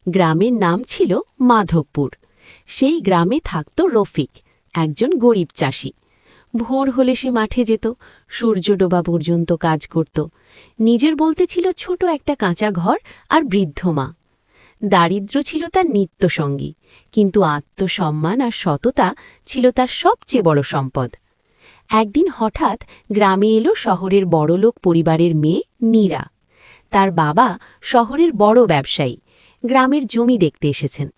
গ্রামের নাম ছিল মাধবপুর। সেই গ্রামে থাকত রফিক, একজন গরিব চাষি। ভোর হলে সে মাঠে যেত, সূর্য ডোবা পর্যন্ত কাজ করত। নিজের বলতে ছিল ছোট একটা কাঁচা ঘর আর বৃদ্ধ মা। দারিদ্র্য ছিল তার নিত্যসঙ্গী, কিন্তু আত্মসম্মান আর সততা ছিল তার সবচেয়ে বড় সম্পদ। একদিন হঠাৎ গ্রামে এলো শহরের বড়লোক পরিবারের মেয়ে নীরা। তার বাবা শহরের বড় ব্যবসায়ী, গ্রামের জমি দেখতে এসেছেন।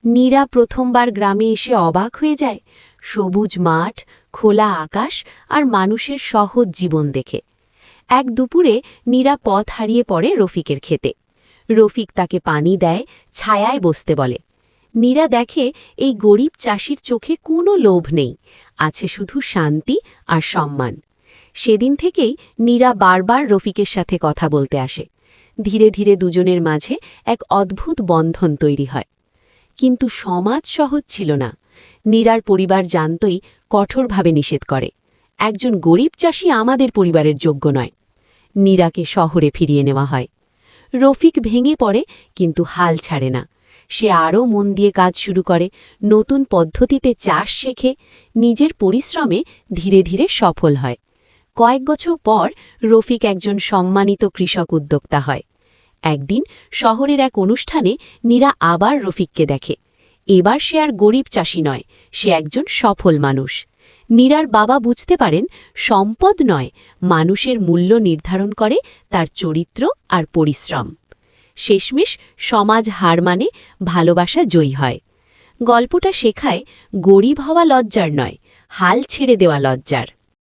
নীরা প্রথমবার গ্রামে এসে অবাক হয়ে যায় সবুজ মাঠ, খোলা আকাশ আর মানুষের সহজ জীবন দেখে। এক দুপুরে নীরা পথ হারিয়ে পড়ে রফিকের ক্ষেতে। রফিক তাকে পানি দেয়, ছায়ায় বসতে বলে। নীরা দেখে এই গরিব চাষির চোখে কোনো লোভ নেই, আছে শুধু শান্তি আর সম্মান। সেদিন থেকেই নীরা বারবার রফিকের সাথে কথা বলতে আসে। ধীরে ধীরে দুজনের মাঝে এক অদ্ভুত বন্ধন তৈরি হয়। কিন্তু সমাজ সহজ ছিল না। নীরার পরিবার জানতই, কঠোরভাবে নিষেধ করে, একজন গরিব চাষি আমাদের পরিবারের যোগ্য নয়। নীরাকে শহরে ফিরিয়ে নেওয়া হয়। রফিক ভেঙে পড়ে, কিন্তু হাল ছাড়ে না। সে আরও মন দিয়ে কাজ শুরু করে, নতুন পদ্ধতিতে চাষ শেখে, নিজের পরিশ্রমে ধীরে ধীরে সফল হয়। কয়েক বছর পর রফিক একজন সম্মানিত কৃষক উদ্যোক্তা হয়। একদিন শহরের এক অনুষ্ঠানে নীরা আবার রফিককে দেখে। এবার সে আর গরিব চাষি নয়, সে একজন সফল মানুষ। নীরার বাবা বুঝতে পারেন, সম্পদ নয়, মানুষের মূল্য নির্ধারণ করে তার চরিত্র আর পরিশ্রম। শেষমেশ সমাজ হার মানে, ভালোবাসা জয়ী হয়। গল্পটা শেখায়, গরিব হওয়া লজ্জার নয়, হাল ছেড়ে দেওয়া লজ্জার।